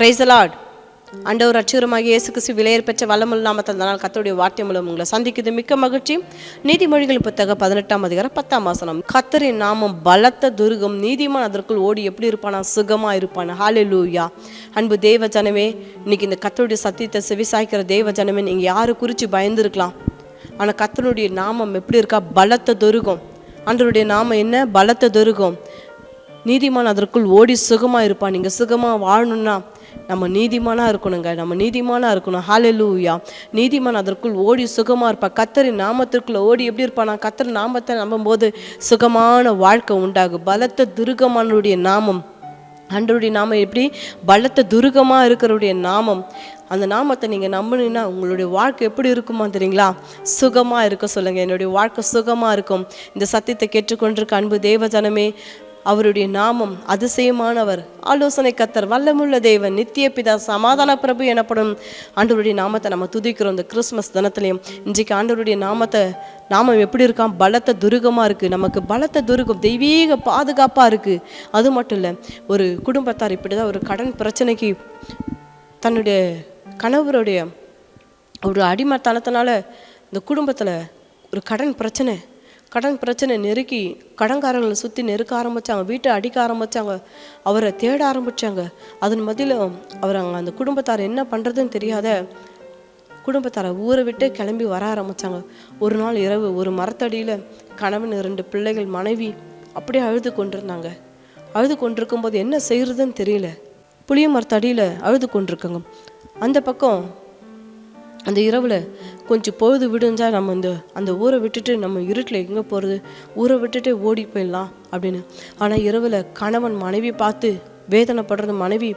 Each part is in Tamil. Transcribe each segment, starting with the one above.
Praise the Lord. ஆண்டவர் ரட்சகருமாகிய இயேசு கிறிஸ்து விலையேற பெற்ற வல்லமையுள்ள நாமத்தில் நாள் கர்த்தருடைய வார்த்தை மூலம் உங்களை சந்திக்குது மிக்க மகிழ்ச்சி. நீதிமொழிகள் புத்தகம் 18ஆம் அதிகாரம் 10ஆம் வசனம். கர்த்தரின் நாமம் பலத்த துருகம், நீதிமான் அதற்குள் ஓடி எப்படி இருப்பானா? சுகமா இருப்பானா. ஹல்லேலூயா. அன்பு தேவ ஜனமே, இன்னைக்கு இந்த கர்த்தருடைய சத்தியத்தை செவிசாய்க்கிற தேவ ஜனமே, நீங்க யாரு குறித்து பயந்து இருக்கலாம், ஆனா கர்த்தருடைய நாமம் எப்படி இருக்கா? பலத்த துருகம். ஆண்டவருடைய நாமம் என்ன? பலத்த துருகம். நீதிமான் அதற்குள் ஓடி சுகமாக இருப்பான். நீங்கள் சுகமாக வாழணும்னா நம்ம நீதிமானாக இருக்கணுங்க. நம்ம நீதிமானாக இருக்கணும். ஹல்லேலூயா. நீதிமான் அதற்குள் ஓடி சுகமாக இருப்பான். கர்த்தரின் நாமத்திற்குள்ள ஓடி எப்படி இருப்பானா? கர்த்தர் நாமத்தை நம்பும்போது சுகமான வாழ்க்கை உண்டாகும். பலத்த துருகமானுடைய நாமம், ஆண்டவருடைய நாமம் எப்படி? பலத்த துருகமாக இருக்கிறவருடைய நாமம். அந்த நாமத்தை நீங்கள் நம்பினீங்கன்னா உங்களுடைய வாழ்க்கை எப்படி இருக்குமா தெரியுங்களா? சுகமாக இருக்க சொல்லுங்கள். என்னுடைய வாழ்க்கை சுகமாக இருக்கும். இந்த சத்தியத்தை கேட்டுக்கொண்டிருக்க அன்பு தேவஜனமே, அவருடைய நாமம் அதிசயமானவர், ஆலோசனை கர்த்தர், வல்லமுள்ள தேவன், நித்திய பிதா, சமாதான பிரபு எனப்படும் ஆண்டவருடைய நாமத்தை நம்ம துதிக்கிறோம். இந்த கிறிஸ்மஸ் தினத்திலையும் இன்றைக்கு ஆண்டவருடைய நாமம் எப்படி இருக்கான்? பலத்த துருகமாக இருக்குது. நமக்கு பலத்த துருகம், தெய்வீக பாதுகாப்பாக இருக்குது. அது மட்டும் இல்லை, ஒரு குடும்பத்தார் இப்படி தான் ஒரு கடன் பிரச்சனைக்கு தன்னுடைய கணவருடைய ஒரு அடிமைத்தனத்தினால இந்த குடும்பத்தில் ஒரு கடன் பிரச்சனை நெருக்கி கடன்காரர்களை சுற்றி நெருக்க ஆரம்பித்தாங்க, வீட்டை அடிக்க ஆரம்பித்தாங்க, அவரை தேட ஆரம்பித்தாங்க. அதன் மத்தியில் அவர் அந்த குடும்பத்தார் என்ன பண்ணுறதுன்னு தெரியாத குடும்பத்தாரை ஊரை விட்டு கிளம்பி வர ஆரம்பித்தாங்க. ஒரு நாள் இரவு ஒரு மரத்தடியில் கணவன் 2 பிள்ளைகள் மனைவி அப்படியே அழுது கொண்டிருக்கும்போது என்ன செய்கிறதுன்னு தெரியல. புளிய மரத்தடியில் அழுது கொண்டிருக்காங்க. அந்த பக்கம் அந்த இரவில் கொஞ்சம் பொழுது விடுஞ்சா நம்ம அந்த ஊரை விட்டுட்டு நம்ம இருட்டில் எங்கே போகிறது, ஊரை விட்டுட்டு ஓடி போயிடலாம் அப்படின்னு. ஆனால் இரவில் கணவன் மனைவி பார்த்து வேதனைப்படுறது, மனைவி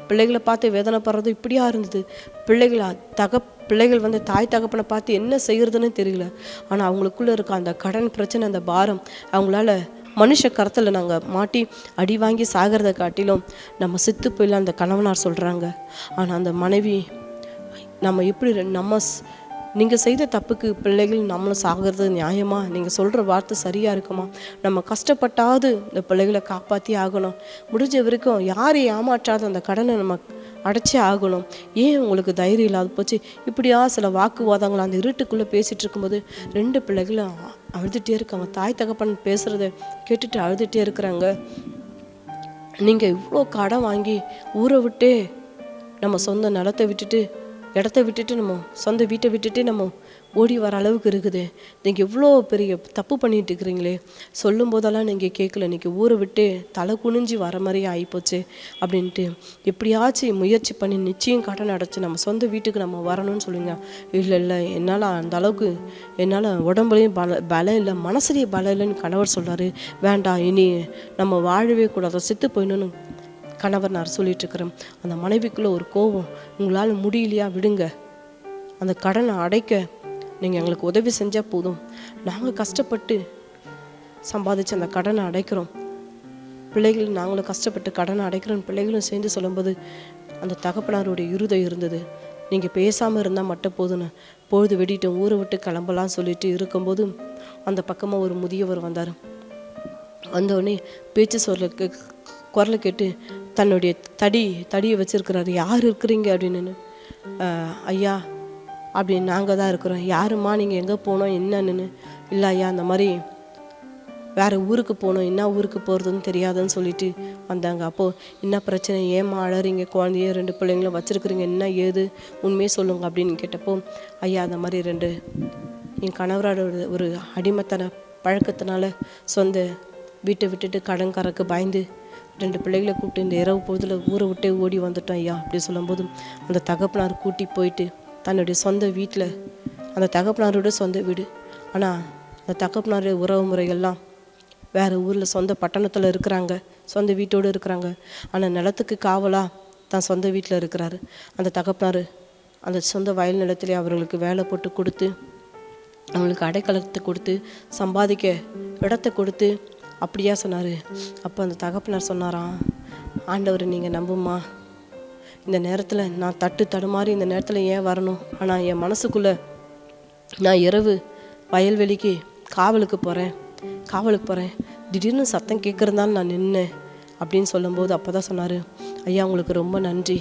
பிள்ளைகளை பார்த்து வேதனைப்படுறது இப்படியா இருந்தது. பிள்ளைகள் தாய் தகப்பனை பார்த்து என்ன செய்கிறதுன்னு தெரியல. ஆனால் அவங்களுக்குள்ளே இருக்க அந்த கடன் பிரச்சனை, அந்த பாரம், அவங்களால மனுஷ கரத்தில் நாங்கள் மாட்டி அடி வாங்கி சாகிறத காட்டிலும் நம்ம செத்து போயிடலாம் அந்த கணவனார் சொல்கிறாங்க. ஆனால் அந்த மனைவி, நம்ம எப்படி நீங்கள் செய்த தப்புக்கு பிள்ளைகள் நம்மளும் சாகிறது நியாயமா? நீங்கள் சொல்கிற வார்த்தை சரியாக இருக்குமா? நம்ம கஷ்டப்பட்டாவது இந்த பிள்ளைகளை காப்பாற்றி ஆகணும். முடிஞ்ச வரைக்கும் யாரையும் ஏமாற்றாத அந்த கடனை நம்ம அடைச்சே ஆகணும். ஏன் உங்களுக்கு தைரியம் இல்லாத போச்சு? இப்படியா சில வாக்குவாதங்கள் அந்த இருட்டுக்குள்ளே பேசிகிட்டு இருக்கும்போது 2 பிள்ளைகளும் அழுதுகிட்டே இருக்காங்க. தாய் தகப்பன் பேசுகிறத கேட்டுட்டு அழுதுகிட்டே இருக்கிறாங்க. நீங்கள் இவ்வளோ கடன் வாங்கி ஊரை விட்டே நம்ம சொந்த நிலத்தை விட்டுட்டு, இடத்த விட்டுட்டு, நம்ம சொந்த வீட்டை விட்டுட்டு நம்ம ஓடி வர அளவுக்கு இருக்குது. நீங்கள் இவ்வளோ பெரிய தப்பு பண்ணிட்டு இருக்கிறீங்களே, சொல்லும் போதெல்லாம் நீங்கள் கேட்கல. நீங்கள் ஊரை விட்டு தலை குனிஞ்சி வர மாதிரியே ஆகிப்போச்சு அப்படின்ட்டு எப்படியாச்சும் முயற்சி பண்ணி நிச்சயம் கடன் அடைச்சி நம்ம சொந்த வீட்டுக்கு நம்ம வரணும்னு சொல்லுங்க. இல்லை என்னால் அந்த அளவுக்கு என்னால் உடம்புலையும் பலம் இல்லை, மனசுலேயும் பலம் இல்லைன்னு கணவர் சொல்கிறாரு. வேண்டாம், இனி நம்ம வாழவே கூடாது, செத்து போயிடணும்னு கணவர் நான் சொல்லிட்டு இருக்கிறேன். அந்த மனைவிக்குள்ளே ஒரு கோபம், உங்களால் முடியலையா விடுங்க, அந்த கடனை அடைக்க நீங்கள் எங்களுக்கு உதவி செஞ்சால் போதும், நாங்கள் கஷ்டப்பட்டு சம்பாதிச்சு அந்த கடனை அடைக்கிறோம், பிள்ளைகள் நாங்களும் கஷ்டப்பட்டு கடனை அடைக்கிறோம் பிள்ளைகளும் சேர்ந்து சொல்லும்போது அந்த தகப்பனாருடைய இருதயம் இருந்தது. நீங்கள் பேசாமல் இருந்தால் மட்டும் போதுன்னு பொழுது வெடிட்டு ஊரை விட்டு கிளம்பலாம் சொல்லிட்டு இருக்கும்போது அந்த பக்கமாக ஒரு முதியவர் வந்தார். வந்தோடனே பேச்சு குரலை கேட்டு தன்னுடைய தடியை வச்சுருக்கிறாரு. யார் இருக்கிறீங்க அப்படின்னு. ஐயா அப்படின்னு, நாங்கள் தான் இருக்கிறோம். யாருமா, நீங்கள் எங்கே போனோம் என்னன்னு? இல்லை ஐயா, அந்த மாதிரி வேறு ஊருக்கு போகணும், என்ன ஊருக்கு போகிறதுன்னு தெரியாதுன்னு சொல்லிட்டு வந்தாங்க. அப்போது என்ன பிரச்சனை, ஏமா அழறீங்க, குழந்தைய 2 பிள்ளைங்களும் வச்சுருக்குறீங்க, என்ன ஏது உண்மையே சொல்லுங்க அப்படின்னு கேட்டப்போ, ஐயா அந்த மாதிரி என் கணவரோட ஒரு அடிமைத்தன பழக்கத்தினால சொந்த வீட்டை விட்டுட்டு கடன்காரருக்கு பயந்து 2 பிள்ளைகளை கூப்பிட்டு இந்த இரவு பொழுதுல ஊரை விட்டே ஓடி வந்துட்டோம் ஐயா அப்படி சொல்லும்போது அந்த தகப்பனார் கூட்டி போயிட்டு தன்னுடைய சொந்த வீட்டில், அந்த தகப்பனாரோட சொந்த வீடு, ஆனால் அந்த தகப்பனார் உறவு முறைகள்லாம் வேறு ஊரில் சொந்த பட்டணத்தில் இருக்கிறாங்க, சொந்த வீட்டோடு இருக்கிறாங்க. ஆனால் நிலத்துக்கு காவலாக தான் சொந்த வீட்டில் இருக்கிறாரு. அந்த தகப்பனார் அந்த சொந்த வயல் நிலத்திலே அவர்களுக்கு வேலை போட்டு கொடுத்து, அவங்களுக்கு அடைக்கலத்தை கொடுத்து, சம்பாதிக்க இடத்தை கொடுத்து அப்படியா சொன்னார். அப்போ அந்த தகப்பனார் சொன்னாராம், ஆண்டவர் நீங்கள் நம்புமா, இந்த நேரத்தில் நான் தடுமாறி இந்த நேரத்தில் ஏன் வரணும், ஆனால் என் மனசுக்குள்ளே நான் இரவு வயல்வெளிக்கு காவலுக்கு போகிறேன், திடீர்னு சத்தம் கேட்குறதால நான் நின்னேன் அப்படின்னு சொல்லும்போது அப்போ தான் சொன்னார், ஐயா உங்களுக்கு ரொம்ப நன்றி,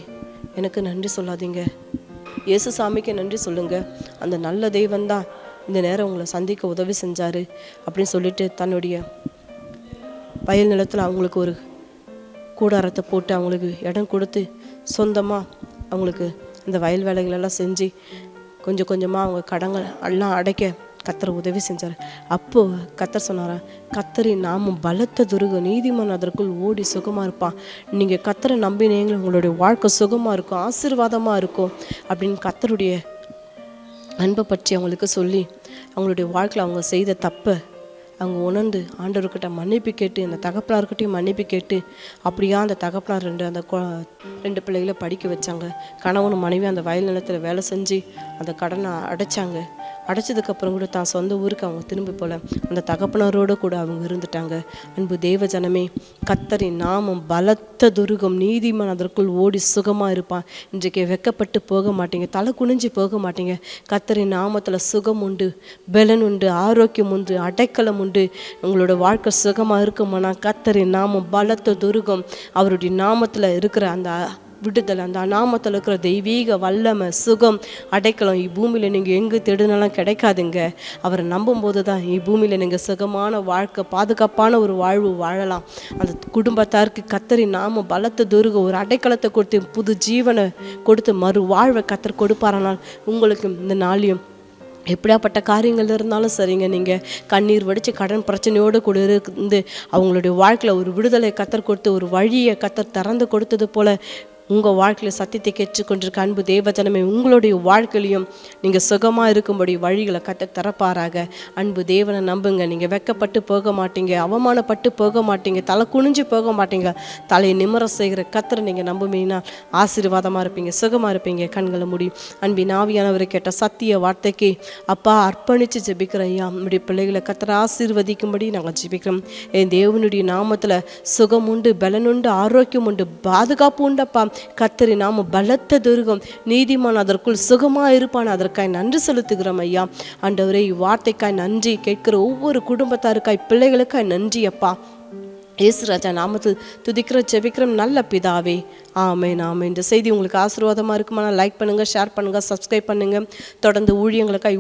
எனக்கு நன்றி சொல்லாதீங்க, இயேசு சாமிக்கு நன்றி சொல்லுங்க. அந்த நல்ல தெய்வம் தான் இந்த நேரம் உங்களை சந்திக்க உதவி செஞ்சார் அப்படின்னு சொல்லிட்டு தன்னுடைய வயல் நிலத்தில் அவங்களுக்கு ஒரு கூடாரத்தை போட்டு அவங்களுக்கு இடம் கொடுத்து சொந்தமாக அவங்களுக்கு இந்த வயல் வேலைகளெல்லாம் செஞ்சு கொஞ்சம் கொஞ்சமாக அவங்க கடங்கள் எல்லாம் அடைக்க கத்தர் உதவி செஞ்சார். அப்போது கத்தர் சொன்னாரா, கத்தரின் நாமும் பலத்த துருகம், நீதிமான் அதற்குள் ஓடி சுகமாக இருப்பான். நீங்கள் கத்தரை நம்பினீங்க, உங்களுடைய வாழ்க்கை சுகமாக இருக்கும், ஆசீர்வாதமாக இருக்கும் அப்படின்னு கத்தருடைய அன்பை பற்றி அவங்களுக்கு சொல்லி அவங்களுடைய வாழ்க்கையில் அவங்க செய்த தப்பை அவங்க உணர்ந்து ஆண்டவர்கிட்ட மன்னிப்பு கேட்டு, அந்த தகப்பனார்கிட்டையும் மன்னிப்பு கேட்டு, அப்படியா அந்த தகப்பனார் ரெண்டு பிள்ளைகளை படிக்க வச்சாங்க. கணவனும் மனைவி அந்த வயல் நிலத்தில் வேலை செஞ்சு அந்த கடனை அடைச்சாங்க. அடைச்சதுக்கப்புறம் கூட தான் சொந்த ஊருக்கு அவங்க திரும்பி போல, அந்த தகப்பனாரோடு கூட அவங்க இருந்துட்டாங்க. அன்பு தேவ ஜனமே, கத்தரின் நாமம் பலத்த துருகம், நீதிமான் அதற்குள் ஓடி சுகமாக இருப்பான். இன்றைக்கு வெக்கப்பட்டு போக மாட்டீங்க, தலை குனிஞ்சு போக மாட்டீங்க. கத்தரின் நாமத்தில் சுகம் உண்டு, பலன் உண்டு, ஆரோக்கியம் உண்டு, அடைக்கலம் உண்டு. உங்களோட வாழ்க்கை சுகமாக இருக்குமானா கத்தரின் நாமம் பலத்த துருகம், அவருடைய நாமத்தில் இருக்கிற அந்த விடுதலை, அந்த நாமத்தில் இருக்கிற தெய்வீக வல்லமை, சுகம், அடைக்கலம் இப்பூமியில் நீங்கள் எங்கே தேடினாலும் கிடைக்காதுங்க. அவரை நம்பும்போது தான் இப்பூமியில் நீங்கள் சுகமான வாழ்க்கை, பாதுகாப்பான ஒரு வாழ்வு வாழலாம். அந்த குடும்பத்தாருக்கு கத்தரின் நாமம் பலத்த துருக ஒரு அடைக்கலத்தை கொடுத்து புது ஜீவனை கொடுத்து மறு வாழ்வை கத்தர் கொடுப்பாரானால் உங்களுக்கு இந்த நாளையும் எப்படியாப்பட்ட காரியங்கள் இருந்தாலும் சரிங்க, நீங்கள் கண்ணீர் வடித்து கடன் பிரச்சனையோடு கூட இருந்து அவங்களுடைய வாழ்க்கையில் ஒரு விடுதலை கத்தர் கொடுத்து ஒரு வழியை கத்தர் திறந்து கொடுத்தது போல் உங்கள் வாழ்க்கையில் சத்தியத்தை கேட்டுக்கொண்டிருக்க அன்பு தேவஜனமே, உங்களுடைய வாழ்க்கையிலையும் நீங்கள் சுகமாக இருக்கும்படி வழிகளை கத்த திறப்பாராக. அன்பு தேவனை நம்புங்க. நீங்கள் வெக்கப்பட்டு போக மாட்டீங்க, அவமானப்பட்டு போக மாட்டீங்க, தலை குனிஞ்சு போக மாட்டீங்க. தலையை நிம்மற செய்கிற கத்தரை நீங்கள் நம்புவீங்கன்னா ஆசீர்வாதமாக இருப்பீங்க, சுகமாக இருப்பீங்க. கண்களை முடியும் அன்பின் ஆவியானவரை கேட்ட சத்திய வார்த்தைக்கு அப்பா அர்ப்பணித்து ஜெபிக்கிறேன். ஐயா, நம்முடைய பிள்ளைகளை கத்தரை ஆசீர்வதிக்கும்படி நாங்கள் ஜெபிக்கிறோம். என் தேவனுடைய நாமத்தில் சுகம் உண்டு, பலன் உண்டு, ஆரோக்கியம் உண்டு, பாதுகாப்பு உண்டப்பா. கத்தரி நாம பலத்த துருகம், நீதிமான் அதற்குள் சுகமா இருப்பான். அதற்காய் நன்றி செலுத்துகிறோம் ஐயா. ஆண்டவரே, இவ்வார்த்தைக்காய் நன்றி. கேட்கிற ஒவ்வொரு குடும்பத்தாருக்காய், பிள்ளைகளுக்காய் நன்றி அப்பா. இயேசு ராஜா நாமத்தில் துதிக்கிற ஜெபிக்கிறோம் நல்ல பிதாவே, ஆமென் ஆமென். இந்த செய்தி உங்களுக்கு ஆசீர்வாதமாக இருக்குமா? லைக் பண்ணுங்கள், ஷேர் பண்ணுங்கள், சப்ஸ்கிரைப் பண்ணுங்கள். தொடர்ந்து ஊழியர்களுக்காய்,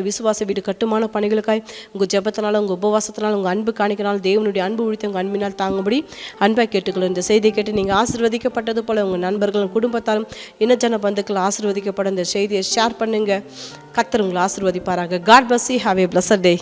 விசுவாச வீடு கட்டுமான பணிகளுக்காய் உங்கள் ஜெபத்தினால, உங்கள் உபவாசத்தினால், உங்கள் அன்பு காணிக்கனால், தேவனுடைய அன்பு உழித்து உங்கள் அன்பினால் தாங்கும்படி அன்பாக கேட்டுக்கொள்ளும். இந்த செய்தியை கேட்டு நீங்கள் ஆசீர்வதிக்கப்பட்டது போல் உங்கள் நண்பர்களும் குடும்பத்தாரும் இனஜன பந்துக்கள் ஆசீர்வதிக்கப்பட இந்த செய்தியை ஷேர் பண்ணுங்கள். கர்த்தர் உங்களை ஆசீர்வதிப்பாராக. God bless you. Have a blessed day.